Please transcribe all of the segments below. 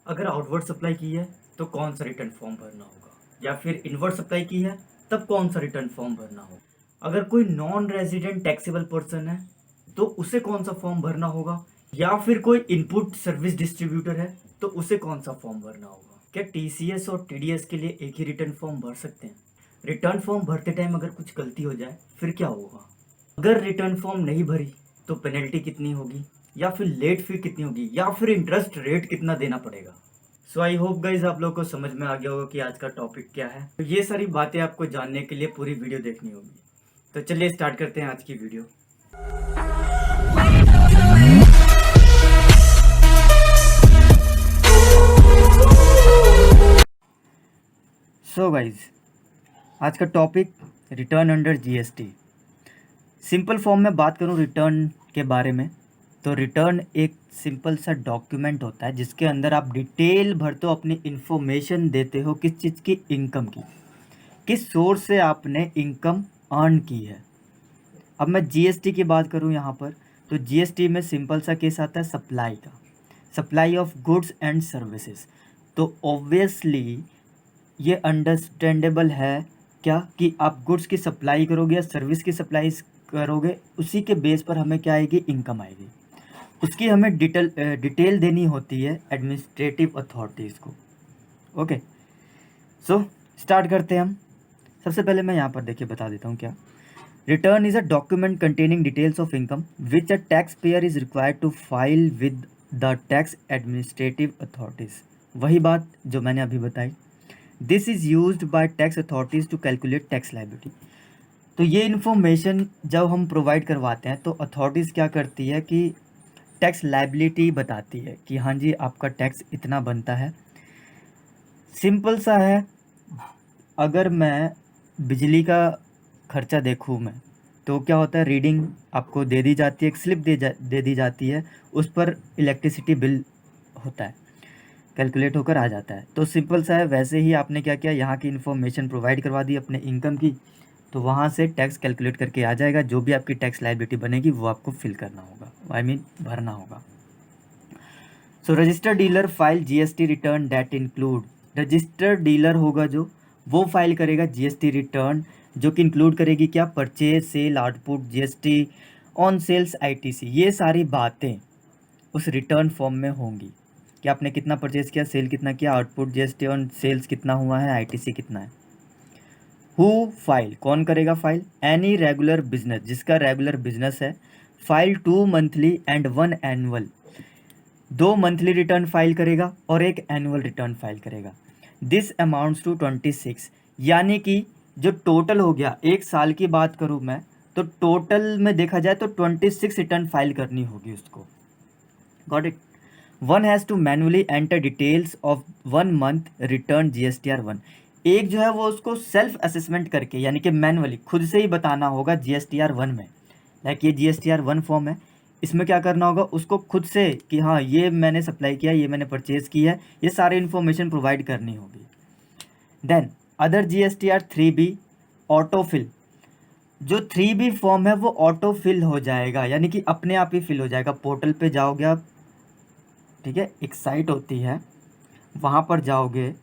अगर outward supply की है तो कौन सा रिटर्न फॉर्म भरना होगा, या फिर इनवर्ड सप्लाई की है तब कौन सा रिटर्न फॉर्म भरना होगा। अगर कोई नॉन रेजिडेंट टैक्सेबल पर्सन है तो उसे कौन सा फॉर्म भरना होगा, या फिर कोई इनपुट सर्विस डिस्ट्रीब्यूटर है तो उसे कौन सा फॉर्म भरना होगा। क्या टीसीएस और टीडीएस के लिए एक ही रिटर्न फॉर्म भर सकते हैं? रिटर्न फॉर्म भरते टाइम अगर कुछ गलती हो जाए फिर क्या होगा? अगर रिटर्न फॉर्म नहीं भरी तो पेनल्टी कितनी होगी, या फिर लेट फी कितनी होगी, या फिर इंटरेस्ट रेट कितना देना पड़ेगा। सो आई होप गाइज आप लोगों को समझ में आ गया होगा कि आज का टॉपिक क्या है। तो ये सारी बातें आपको जानने के लिए पूरी वीडियो देखनी होगी। तो चलिए स्टार्ट करते हैं आज की वीडियो। सो गाइज आज का topic return under GST. Simple form में बात करूं रिटर्न के बारे में, तो रिटर्न एक सिंपल सा डॉक्यूमेंट होता है जिसके अंदर आप डिटेल भरते हो, अपनी इन्फॉर्मेशन देते हो किस चीज़ की, इनकम की, किस सोर्स से आपने इनकम अर्न की है। अब मैं जीएसटी की बात करूं यहाँ पर, तो जीएसटी में सिंपल सा केस आता है सप्लाई का, supply of goods and services. तो ऑब्वियसली ये अंडरस्टैंडेबल है क्या कि आप गुड्स की सप्लाई करोगे या सर्विस की सप्लाई करोगे, उसी के बेस पर हमें क्या आएगी, इनकम आएगी। उसकी हमें डिटेल देनी होती है एडमिनिस्ट्रेटिव अथॉरिटीज़ को। ओके, सो स्टार्ट करते हैं हम। सबसे पहले मैं यहाँ पर देखिए बता देता हूँ क्या। Return is a document containing details of income which a tax payer is required to file with the tax administrative authorities. वही बात जो मैंने अभी बताई। This is used by tax authorities to calculate tax liability. तो ये information जब हम प्रोवाइड करवाते हैं तो अथॉरिटीज़ क्या करती है कि टैक्स लायबिलिटी बताती है कि हाँ जी आपका टैक्स इतना बनता है। सिंपल सा है, अगर मैं बिजली का खर्चा देखूँ मैं, तो क्या होता है, रीडिंग आपको दे दी जाती है, एक स्लिप दे दी जाती है, उस पर इलेक्ट्रिसिटी बिल होता है, कैलकुलेट होकर आ जाता है। तो सिंपल सा है, वैसे ही आपने क्या किया, यहाँ की इन्फॉर्मेशन प्रोवाइड करवा दी अपने इनकम की, तो वहाँ से टैक्स कैलकुलेट करके आ जाएगा। जो भी आपकी टैक्स लायबिलिटी बनेगी वो आपको फिल करना होगा, आई मीन भरना होगा। So registered dealer file GST return that include, registered dealer होगा जो, वो फाइल करेगा जीएसटी रिटर्न जो कि इंक्लूड करेगी क्या, purchase, sale, output, GST on sales, ITC. ये सारी बातें उस रिटर्न फॉर्म में होंगी कि आपने कितना परचेज किया, सेल कितना किया, आउटपुट जीएसटी ऑन सेल्स कितना हुआ है, आईटीसी कितना है। हु फाइल, कौन करेगा फाइल, एनी रेगुलर बिजनेस, जिसका रेगुलर बिजनेस है, file 2 monthly and 1 annual. 2 monthly return file करेगा और 1 एनुअल रिटर्न फाइल करेगा। दिस अमाउंट्स टू 26, यानी कि जो टोटल हो गया, एक साल की बात करूँ मैं तो टोटल में देखा जाए तो 26 रिटर्न फाइल करनी होगी उसको। Got it. One has to manually enter details of 1 month return GSTR 1। एक जो है वो उसको सेल्फ असेसमेंट करके, यानी कि मैनुअली खुद से ही बताना होगा जीएसटीआर 1 में। लाइक ये जीएसटीआर 1 फॉर्म है, इसमें क्या करना होगा, उसको खुद से कि हाँ ये मैंने सप्लाई किया, ये मैंने परचेज़ की है, ये सारी इन्फॉर्मेशन प्रोवाइड करनी होगी। Then other GSTR 3B autofill, जो 3B फॉर्म है वो ऑटो फिल हो जाएगा, यानी कि अपने आप ही फिल हो जाएगा। पोर्टल पे जाओगे आप, ठीक है, एक साइट होती है, वहाँ पर जाओगे,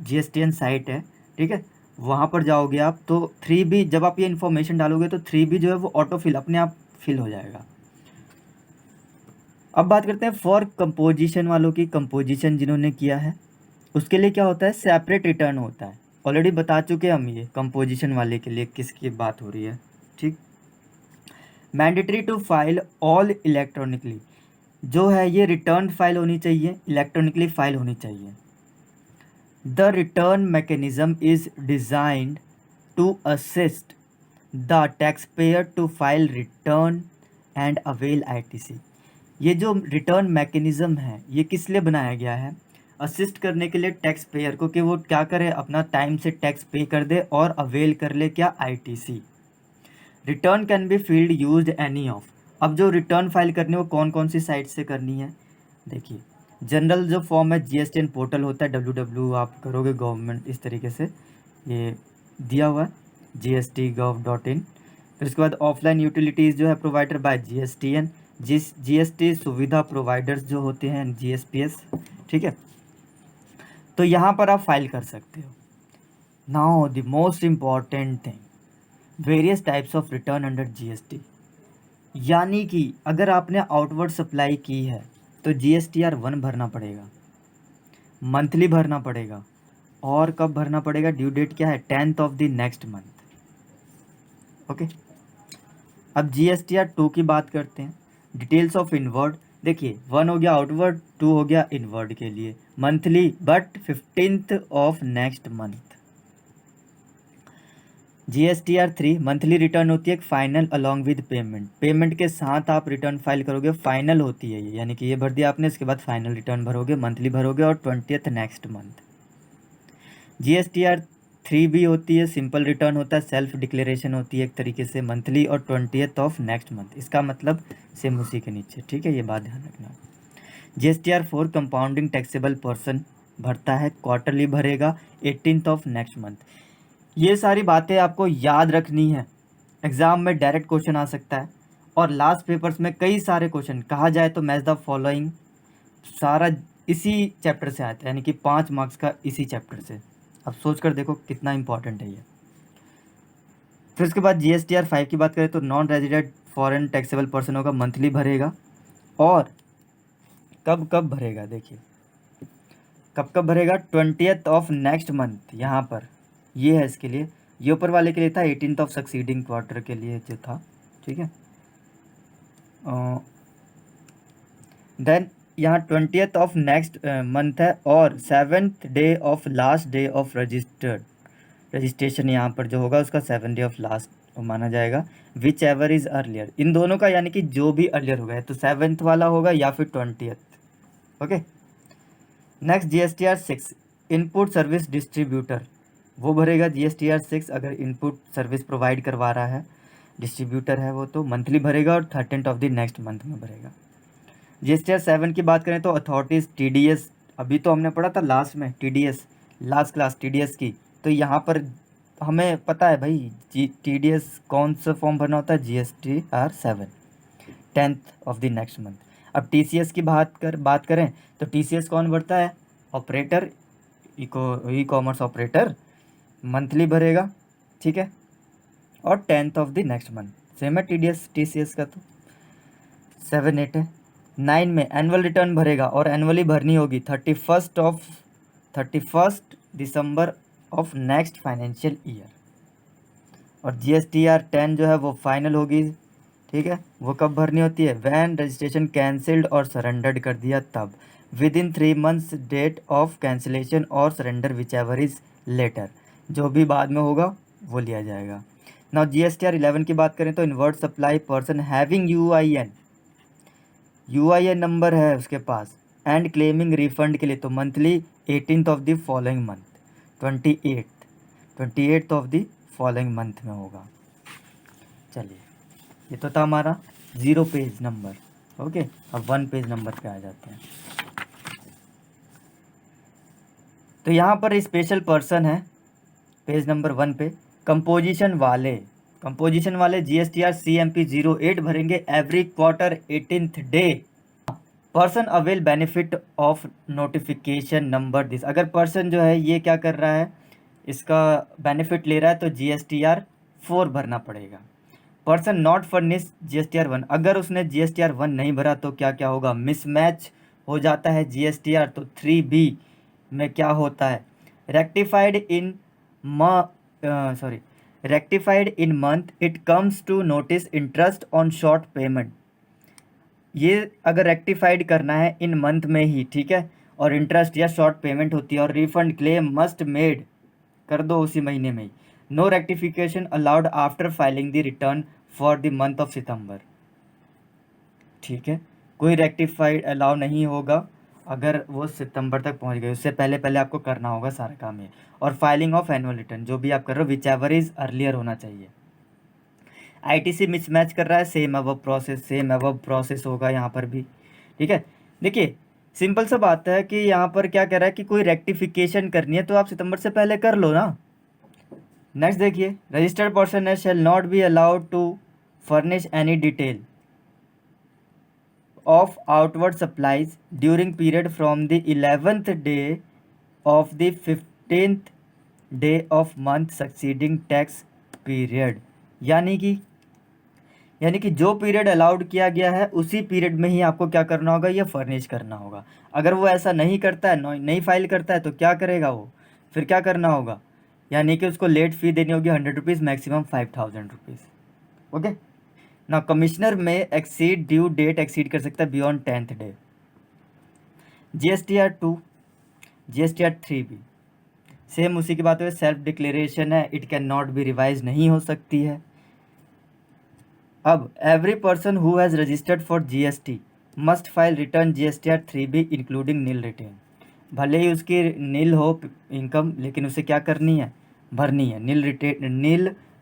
जीएसटीएन साइट है, ठीक है, वहाँ पर जाओगे आप, तो 3B जब आप ये इन्फॉर्मेशन डालोगे तो 3B जो है वो ऑटो फिल, अपने आप फिल हो जाएगा। अब बात करते हैं फॉर कंपोजिशन वालों की। कंपोजिशन जिन्होंने किया है उसके लिए क्या होता है, सेपरेट रिटर्न होता है। ऑलरेडी बता चुके हम ये कंपोजिशन वाले के लिए किसकी बात हो रही है, ठीक। Mandatory to file all electronically, जो है ये रिटर्न फाइल होनी चाहिए, इलेक्ट्रॉनिकली फाइल होनी चाहिए। The return mechanism is designed to assist the tax payer to file return and avail ITC. ये जो रिटर्न मैकेनिज्म है ये किस लिए बनाया गया है, असिस्ट करने के लिए टैक्स पेयर को कि वो क्या करे, अपना टाइम से टैक्स पे कर दे और अवेल कर ले क्या, ITC. Return can be field used any of. अब जो रिटर्न फाइल करनी है वो कौन कौन सी साइट से करनी है, देखिए जनरल जो फॉर्म है जीएसटीएन पोर्टल होता है, www आप करोगे गवर्नमेंट, इस तरीके से ये दिया हुआ है gst.gov.in। फिर उसके बाद ऑफलाइन यूटिलिटीज़ जो है प्रोवाइडर बाय जीएसटीएन, जीएसटी सुविधा प्रोवाइडर्स जो होते हैं जीएसपीएस, ठीक है। तो यहाँ पर आप फाइल कर सकते हो। Now the most important thing, various types of return under GST. यानी कि अगर आपने आउटवर्ड सप्लाई की है तो GSTR 1 भरना पड़ेगा, मंथली भरना पड़ेगा, और कब भरना पड़ेगा, ड्यू डेट क्या है, 10th of the next month. Okay, अब GSTR 2 की बात करते हैं। डिटेल्स ऑफ इनवर्ड, देखिए 1 हो गया आउटवर्ड, 2 हो गया इनवर्ड के लिए, monthly but 15th of next month. GSTR 3 monthly return होती है final along with payment, payment के साथ आप रिटर्न फाइल करोगे, फाइनल होती है ये, यानी कि ये भर दिया आपने, इसके बाद फाइनल रिटर्न भरोगे, मंथली भरोगे और 20th नेक्स्ट मंथ। GSTR 3 भी होती है, सिंपल रिटर्न होता है, सेल्फ डिक्लेरेशन होती है एक तरीके से, मंथली और 20th ऑफ नेक्स्ट मंथ, इसका मतलब सेम उसी के नीचे, ठीक है, ये बात ध्यान रखना। GSTR 4 कंपाउंडिंग टैक्सेबल पर्सन भरता है, क्वार्टरली भरेगा 18th ऑफ नेक्स्ट मंथ। ये सारी बातें आपको याद रखनी है, एग्जाम में डायरेक्ट क्वेश्चन आ सकता है, और लास्ट पेपर्स में कई सारे क्वेश्चन, कहा जाए तो मैच द फॉलोइंग सारा इसी चैप्टर से आता है, यानी कि 5 मार्क्स का इसी चैप्टर से। अब सोच कर देखो कितना इंपॉर्टेंट है ये। फिर उसके बाद GSTR 5 की बात करें तो non resident foreign taxable person होगा, मंथली भरेगा, और कब कब भरेगा, देखिए कब कब भरेगा, 20th ऑफ नेक्स्ट मंथ, यहाँ पर ये है इसके लिए, ये ऊपर वाले के लिए था 18th ऑफ सक्सीडिंग क्वार्टर के लिए जो था, ठीक है। देन यहाँ 20th ऑफ नेक्स्ट मंथ है, और 7th day of last day of registration यहाँ पर जो होगा उसका 7th डे ऑफ लास्ट माना जाएगा, विच एवर इज़ अर्लियर, इन दोनों का, यानी कि जो भी अर्लियर होगा, तो 7th वाला होगा या फिर 20th। Okay, next GSTR 6 input service distributor, वो भरेगा GSTR 6 अगर इनपुट सर्विस प्रोवाइड करवा रहा है, डिस्ट्रीब्यूटर है वो, तो मंथली भरेगा और 13th of the next month में भरेगा। GSTR 7 की बात करें तो अथॉरिटीज़ TDS, अभी तो हमने पढ़ा था लास्ट में TDS, लास्ट क्लास TDS की, तो यहाँ पर हमें पता है भाई TDS कौन सा फॉर्म भरना होता है, GSTR 7 10th of the next month. अब TCS की बात करें तो TCS कौन भरता है, operator, e commerce operator, monthly भरेगा, ठीक है, और 10th of the next month, same है TCS का, तो 7 8 है। 9 में एनुअल रिटर्न भरेगा, और एनुअली भरनी होगी 31st December of next financial year. और GSTR 10 जो है वो फाइनल होगी, ठीक है, वो कब भरनी होती है, वैन रजिस्ट्रेशन कैंसिल्ड और सरेंडर्ड कर दिया तब, within 3 months date of cancellation और surrender whichever is later, जो भी बाद में होगा वो लिया जाएगा। नाउ GSTR 11 की बात करें तो inward supply person having UIN number है उसके पास, एंड क्लेमिंग रिफंड के लिए, तो monthly 18th of the following month, 28th of the following month में होगा। चलिए, ये तो था हमारा 0 पेज नंबर। ओके, अब 1 पेज नंबर पे आ जाते हैं। तो यहाँ पर स्पेशल पर्सन है पेज नंबर 1 पे, कंपोजिशन वाले GSTR CMP 08 भरेंगे every quarter 18th day, person avail benefit of notification number this, अगर पर्सन जो है ये क्या कर रहा है, इसका बेनिफिट ले रहा है, तो GSTR 4 भरना पड़ेगा। पर्सन नॉट फर्निश GSTR 1, अगर उसने GSTR 1 नहीं भरा तो क्या क्या होगा, मिसमैच हो जाता है GSTR, तो 3B में क्या होता है, rectified in month it comes to notice interest on short payment, ये अगर रेक्टिफाइड करना है इन मंथ में ही, ठीक है, और इंटरेस्ट या शॉर्ट पेमेंट होती है, और रिफंड क्लेम मस्ट मेड कर दो उसी महीने में ही, no rectification allowed after filing the return for the month of September, ठीक है, कोई रेक्टिफाइड अलाउ नहीं होगा अगर वो सितंबर तक पहुंच गए, उससे पहले पहले आपको करना होगा सारा काम ये, और फाइलिंग ऑफ एनुअल रिटर्न जो भी आप कर रहे हो विच एवर इज अर्लियर होना चाहिए। ITC मिसमैच कर रहा है, सेम अबव प्रोसेस होगा यहाँ पर भी, ठीक है। देखिए सिंपल सा बात है कि यहाँ पर क्या कह रहा है कि कोई रेक्टिफिकेशन करनी है तो आप सितंबर से पहले कर लो ना। नेक्स्ट देखिए, registered person shall not be allowed to furnish any detail of outward supplies during period from the 11th day of the 15th day of month succeeding tax period. यानी कि जो पीरियड अलाउड किया गया है उसी period में ही आपको क्या करना होगा, ये फर्निश करना होगा। अगर वो ऐसा नहीं करता है, नहीं फाइल करता है, तो क्या करेगा वो, फिर क्या करना होगा, यानी कि उसको लेट फी देनी होगी 100 रुपीज़, मैक्सिमम 5000 रुपीज़। ओके ना। कमिश्नर में एक्सीड ड्यू डेट एक्सीड कर सकता है beyond 10th day. GSTR 2, GSTR 3 भी सेम उसी की बात है, सेल्फ डिक्लेरेशन है, it can not be revise, नहीं हो सकती है। अब every person who has registered for GST must file return GSTR 3B including nil return. भले ही उसकी नील हो इनकम, लेकिन उसे क्या करनी है, भरनी है। नील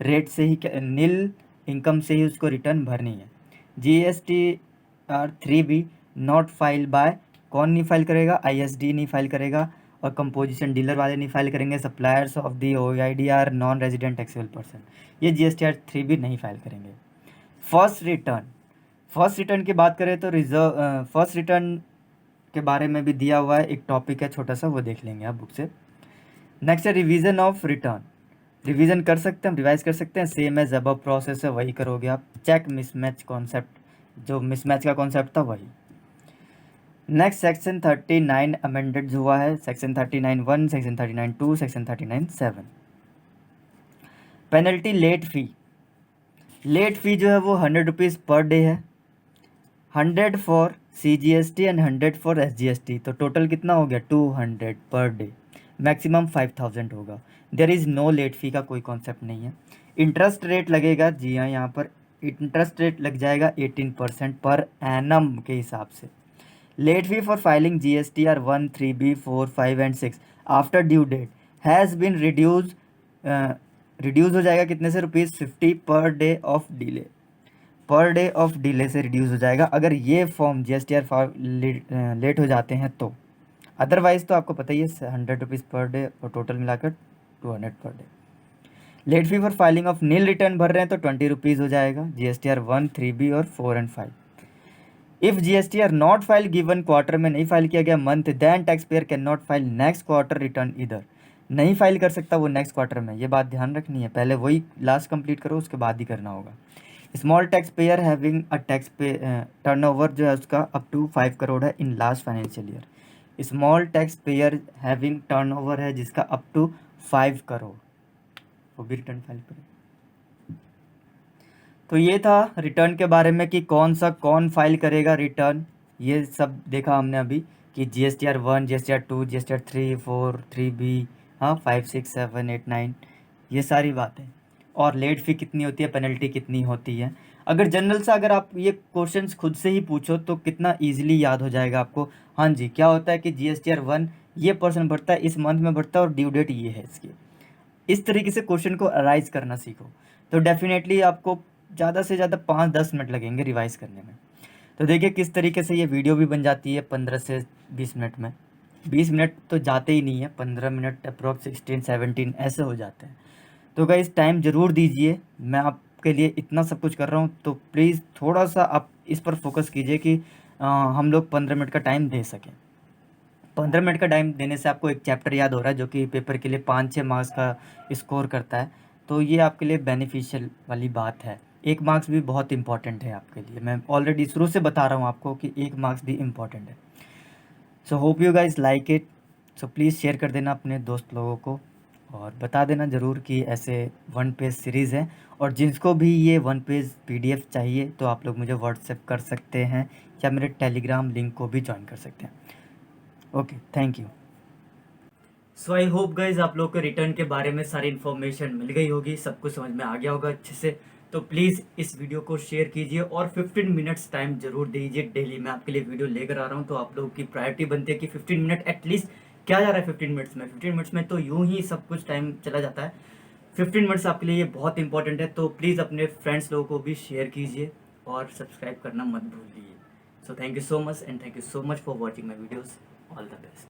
रेट से ही, नील इनकम से ही उसको रिटर्न भरनी है। GSTR 3B not file by, कौन नहीं फाइल करेगा, ISD नहीं फाइल करेगा, और कंपोजिशन डीलर वाले नहीं फाइल करेंगे, suppliers of the OIDR non resident taxable person, ये GSTR 3B नहीं फाइल करेंगे। फर्स्ट रिटर्न की बात करें तो फर्स्ट रिटर्न के बारे में भी दिया हुआ है, एक टॉपिक है छोटा सा, वो देख लेंगे आप बुक से। नेक्स्ट है रिवीजन ऑफ रिटर्न। रिवीजन कर सकते हैं, रिवाइज कर सकते हैं, सेम एज अबव प्रोसेस है, वही करोगे आप। चेक मिसमैच कॉन्सेप्ट, जो मिसमैच का कॉन्सेप्ट था वही। नेक्स्ट सेक्शन 39 अमेंडेड हुआ है, section 39(1), section 39(2), section 39(7). Penalty late fee, late fee जो है वो 100 रुपीज़ पर डे है, 100 for CGST and 100 for SGST, तो टोटल कितना हो गया, 200 पर डे, मैक्सिमम 5000 होगा। There is no late fee का कोई कॉन्सेप्ट नहीं है। इंटरेस्ट रेट लगेगा, जी हाँ, यहाँ पर इंटरेस्ट रेट लग जाएगा 18% पर एनम के हिसाब से। Late fee for filing GSTR 1, 3B, 4, 5 and 6 after due date has been reduce हो जाएगा कितने से, ₹50 per day of delay, per day of delay से रिड्यूस हो जाएगा अगर ये फॉर्म GSTR लेट हो जाते हैं तो। अदरवाइज तो आपको पता ही है 100 रुपीज़ पर डे और टोटल मिलाकर 200 per day. Late fee for filing of nil return भर रहे हैं तो 20 रुपीज़ हो जाएगा, GSTR 1, 3B और 4 and 5। If GSTR not file given quarter में नहीं फाइल किया गया month, then tax payer can not file next quarter return इधर, नहीं फाइल कर सकता वो नेक्स्ट क्वार्टर में, ये बात ध्यान रखनी है। पहले वही लास्ट कंप्लीट करो, उसके बाद ही करना होगा। Small tax payer having a tax पे टर्नओवर जो है उसका अप टू 5 करोड़ है in last financial year. Small tax payer having turnover है जिसका अप टू 5 करोड़, वो भी रिटर्न फाइल करें। तो ये था रिटर्न के बारे में कि कौन फाइल करेगा रिटर्न, ये सब देखा हमने अभी कि GSTR 1, GSTR 2, GSTR 3, 4, 3B, हाँ 5, 6, 7, 8, 9, ये सारी बातें। और लेट फी कितनी होती है, पेनल्टी कितनी होती है। अगर जनरल सा अगर आप ये क्वेश्चंस खुद से ही पूछो तो कितना इजीली याद हो जाएगा आपको। हाँ जी, क्या होता है कि GSTR 1 ये पर्सन भरता है, इस मंथ में भरता है और ड्यू डेट ये है इसकी। इस तरीके से क्वेश्चन को अराइज करना सीखो, तो डेफिनेटली आपको ज़्यादा से ज़्यादा 5-10 मिनट लगेंगे रिवाइज करने में। तो देखिए किस तरीके से ये वीडियो भी बन जाती है 15 से 20 मिनट में। 20 मिनट तो जाते ही नहीं है, 15 मिनट अप्रॉक्स 16-17 ऐसे हो जाते हैं। तो गाइस टाइम ज़रूर दीजिए, मैं आपके लिए इतना सब कुछ कर रहा हूँ, तो प्लीज़ थोड़ा सा आप इस पर फोकस कीजिए कि हम लोग 15 मिनट का टाइम दे सकें। 15 मिनट का टाइम देने से आपको एक चैप्टर याद हो रहा है जो कि पेपर के लिए 5-6 मार्क्स का स्कोर करता है, तो ये आपके लिए बेनिफिशियल वाली बात है। 1 मार्क्स भी बहुत इंपॉर्टेंट है आपके लिए, मैं ऑलरेडी शुरू से बता रहा हूँ आपको कि 1 मार्क्स भी इम्पॉर्टेंट है। So hope you guys like it. So please share कर देना अपने दोस्त लोगों को और बता देना ज़रूर कि ऐसे 1 पेज सीरीज़ है, और जिसको भी ये 1 पेज PDF चाहिए तो आप लोग मुझे व्हाट्सएप कर सकते हैं या मेरे टेलीग्राम लिंक को भी ज्वाइन कर सकते हैं। Okay, thank you. So I hope guys आप लोग को रिटर्न के बारे में सारी इन्फॉर्मेशन मिल गई होगी, सब कुछ समझ में आ गया होगा अच्छे से। तो प्लीज़ इस वीडियो को शेयर कीजिए और 15 मिनट्स टाइम जरूर दीजिए डेली। मैं आपके लिए वीडियो लेकर आ रहा हूँ, तो आप लोगों की प्रायोरिटी बनती है कि 15 मिनट एटलीस्ट, क्या जा रहा है 15 मिनट्स में, 15 मिनट्स में तो यूं ही सब कुछ टाइम चला जाता है। 15 मिनट्स आपके लिए ये बहुत इंपॉर्टेंट है, तो प्लीज़ अपने फ्रेंड्स लोगों को भी शेयर कीजिए और सब्सक्राइब करना मत भूलिए। So thank you so much and thank you so much for watching my videos. All the best.